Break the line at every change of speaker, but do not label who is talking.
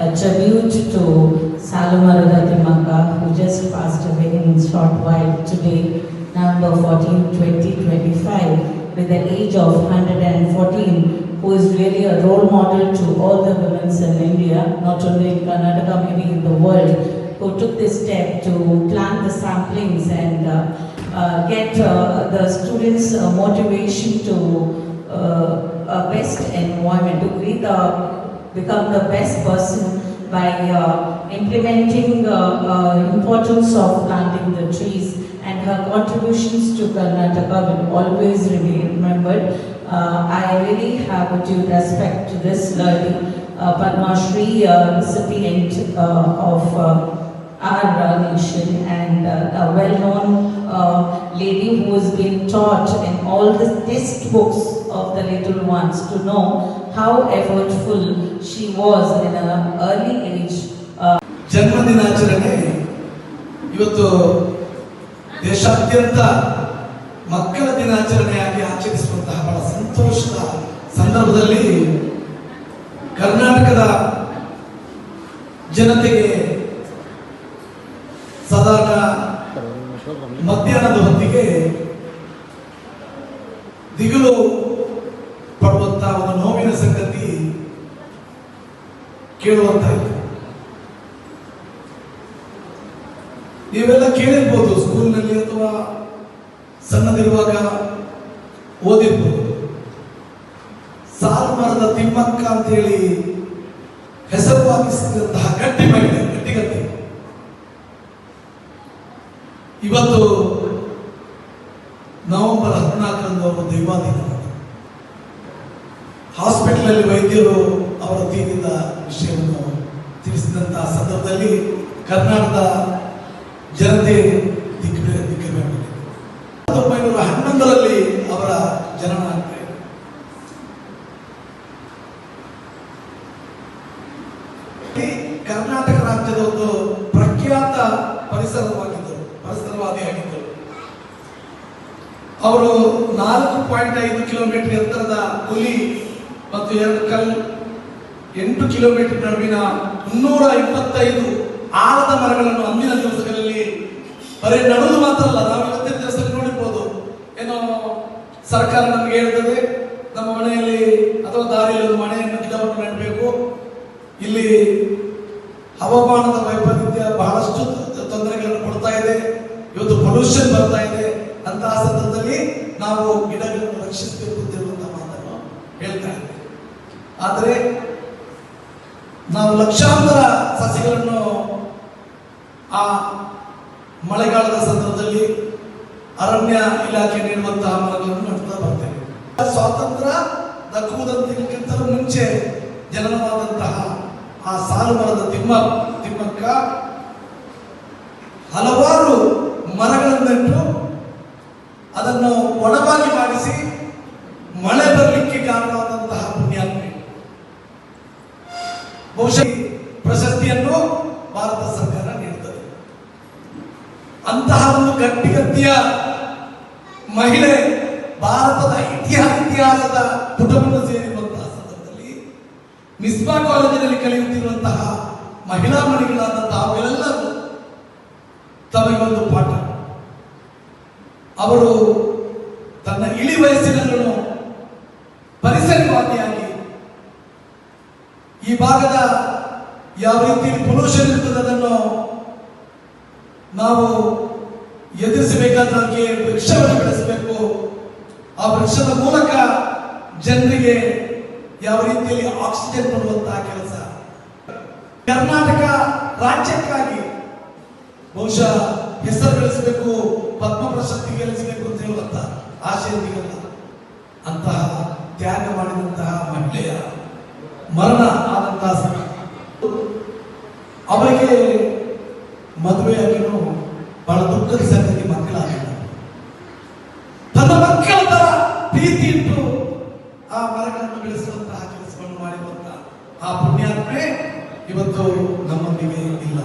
a tribute to Salumarada Timmaka, who just passed away in short while today, November 14, 2025, with the age of 114, who is really a role model to all the women in India, not only in Karnataka, maybe in the world, who took this step to plant the samplings and get the students motivation to a best environment, to become the best person by implementing importance of planting the trees, and her contributions to Karnataka will always remain remembered. I really have due respect to this lady, Padma Shri recipient of our nation, and a well-known lady who has been taught in all the textbooks of the little ones to know how effortful she was in an early age.
ಜನ್ಮದಿನಾಚರಣೆ ಇವತ್ತು ದೇಶಾದ್ಯಂತ ಮಕ್ಕಳ ದಿನಾಚರಣೆಯಾಗಿ ಆಚರಿಸುವಂತಹ ಬಹಳ ಸಂತೋಷದ ಸಂದರ್ಭದಲ್ಲಿ ಕರ್ನಾಟಕದ ಜನತೆಗೆ ಸಾಧಾರಣ ಮಧ್ಯಾಹ್ನದ ಹೊತ್ತಿಗೆ ದಿಗಿಲು ಪಡುವಂತಹ ಒಂದು ನೋವಿನ ಸಂಗತಿ ಕೇಳುವಂತಾಯಿತು. ನೀವೆಲ್ಲ ಕೇಳಿರ್ಬೋದು, ಸ್ಕೂಲ್ನಲ್ಲಿ ಅಥವಾ ಸಣ್ಣದಿರುವಾಗ ಓದಿರ್ಬೋದು. ಸಾಲುಮರದ ತಿಮ್ಮಕ್ಕ ಅಂತೇಳಿ ಹೆಸರುವಾಗಿಸಿದಂತಹ ಗಟ್ಟಿ ಮಹಿಳೆ, ಗಟ್ಟಿಗತ್ತಿ ಇವತ್ತು ನವೆಂಬರ್ 14ರಂದು ಅವರು ದೈವಾಧೀನ. ಹಾಸ್ಪಿಟಲ್ ವೈದ್ಯರು ಅವರ ತೀರಿದ ವಿಷಯವನ್ನು ತಿಳಿಸಿದಂತಹ ಸಂದರ್ಭದಲ್ಲಿ ಕರ್ನಾಟಕದ ಜನತೆ ದಿಗ್ಭ್ರಮೆ. 1911ರಲ್ಲಿ ಅವರ ಜನನ ಆಗ್ತದೆ. ಕರ್ನಾಟಕ ರಾಜ್ಯದ ಒಂದು ಪ್ರಖ್ಯಾತ ಪರಿಸರವಾದಿಯಾಗಿದ್ದರು. ಅವರು 4.5 ಕಿಲೋಮೀಟರ್ ಎತ್ತರದ ಹುಲಿ ಮತ್ತು 2 ಕಲ್ಲು 8 ಕಿಲೋಮೀಟರ್ ನಡುವಿನ 325 ಆಲದ ಮರಗಳನ್ನು ಅಂದಿನ ದಿವಸಗಳಲ್ಲಿ ಬರೀ ನಡುವುದು ಮಾತ್ರ ಅಲ್ಲ, ನಾವು ಇವತ್ತಿನ ದಿವಸದಲ್ಲಿ ನೋಡಿರ್ಬೋದು, ಏನೋ ಸರ್ಕಾರ ನಮಗೆ ಹೇಳ್ತದೆ ನಮ್ಮ ಮನೆಯಲ್ಲಿ ಅಥವಾ ದಾರಿಯಲ್ಲಿ ಒಂದು ಮನೆಯನ್ನು ಗಿಡವನ್ನು ನೆಡಬೇಕು, ಇಲ್ಲಿ ಹವಾಮಾನದ ವೈಪರೀತ್ಯ ಬಹಳಷ್ಟು ತೊಂದರೆಗಳನ್ನು ಕೊಡ್ತಾ ಇದೆ, ಇವತ್ತು ಪೊಲ್ಯೂಷನ್ ಬರ್ತಾ ಇದೆ, ಅಂತಹ ಸಂದರ್ಭದಲ್ಲಿ ನಾವು ಗಿಡಗಳನ್ನು ರಕ್ಷಿಸಬೇಕು ಅಂತ ಮಾತನ್ನು ಹೇಳ್ತಾ ಇದ್ದೇವೆ. ಆದರೆ ನಾವು ಲಕ್ಷಾಂತರ ಸಸಿಗಳನ್ನು ಆ ಮಳೆಗಾಲದ ಸಂದರ್ಭದಲ್ಲಿ ಅರಣ್ಯ ಇಲಾಖೆ ನೀಡುವಂತಹ ಮರಗಳನ್ನು ನಡ್ತಾ ಬರ್ತೇವೆ. ಸ್ವಾತಂತ್ರ್ಯ ದಕ್ಕುವುದಕ್ಕಿಂತ ಮುಂಚೆ ಜನನವಾದಂತಹ ಆ ಸಾಲುಮರದ ತಿಮ್ಮಕ್ಕ ಹಲವಾರು ಮರಗಳನ್ನಿಟ್ಟು ಅದನ್ನು ಒಣವಾಗಿ ಮಾಡಿಸಿ ಮಳೆ ಬರಲಿಕ್ಕೆ ಕಾರಣವಾದಂತಹ ಪುಣ್ಯಾತ್ಮೆ. ಬಹುಶಃ ಪ್ರಶಸ್ತಿಯನ್ನು ಭಾರತ ಸರ್ಕಾರ ನೀಡುತ್ತದೆ. ಅಂತಹ ಒಂದು ಗಟ್ಟಿಗತ್ತಿಯ ಮಹಿಳೆ ಭಾರತದ ಇತಿಹಾಸದ ಪುಟವನ್ನು ಸೇರಿರುವಂತಹ ಸಂದರ್ಭದಲ್ಲಿ ಮಿಸ್ಬಾ ಕಾಲೇಜಿನಲ್ಲಿ ಕಲಿಯುತ್ತಿರುವಂತಹ ಮಹಿಳಾ ಮಣಿಗಳಾದಂತಹ ಅವೆಲ್ಲರೂ ತಮಗೆ ಒಂದು ಪಾಠ. ಅವಳು ತನ್ನ ಇಳಿ ವಯಸ್ಸಿನಲ್ಲೂ ಪರಿಸರವಾದಿಯಾಗಿ ಈ ಭಾಗದ ಯಾವ ರೀತಿ ಪೊಲ್ಯೂಷನ್ ಇರ್ತದೆ ಅದನ್ನು ನಾವು ಎದುರಿಸಬೇಕಾದ್ರೆ ವೃಕ್ಷವನ್ನು ಬೆಳೆಸಬೇಕು. ಆ ವೃಕ್ಷದ ಮೂಲಕ ಜನರಿಗೆ ಯಾವ ರೀತಿಯಲ್ಲಿ ಆಕ್ಸಿಜನ್ ಕೊಡುವಂತಹ ಕೆಲಸ. ಕರ್ನಾಟಕ ರಾಜ್ಯಕ್ಕಾಗಿ ಬಹುಶಃ ಹೆಸರು ಗಳಿಸಬೇಕು, ಪದ್ಮ ಪ್ರಶಸ್ತಿ ಗಳಿಸಬೇಕು ಅಂತ ಹೇಳುವಂತ ಆಶಯವಿಲ್ಲ. ಅಂತಹ ತ್ಯಾಗ ಮಾಡಿದಂತಹ ಮಹಿಳೆಯ ಮರಣ ಆದಂತಹ ಅವರಿಗೆ ಮದುವೆಯಾಗಿನೂ ಬಹಳ ದುಃಖದ ಸಂಗತಿ, ಮಕ್ಕಳಾಗಿಲ್ಲ. ತನ್ನ ಮಕ್ಕಳ ತರ ಪ್ರೀತಿ ಇಟ್ಟು ಆ ಮರಗಳನ್ನು ಬೆಳೆಸುವಂತಹ ಕೆಲಸವನ್ನು ಮಾಡಿರುವಂತಹ ಆ ಪುಣ್ಯಾತ್ಮೆ ಇವತ್ತು ನಮ್ಮೊಂದಿಗೆ ಇಲ್ಲ.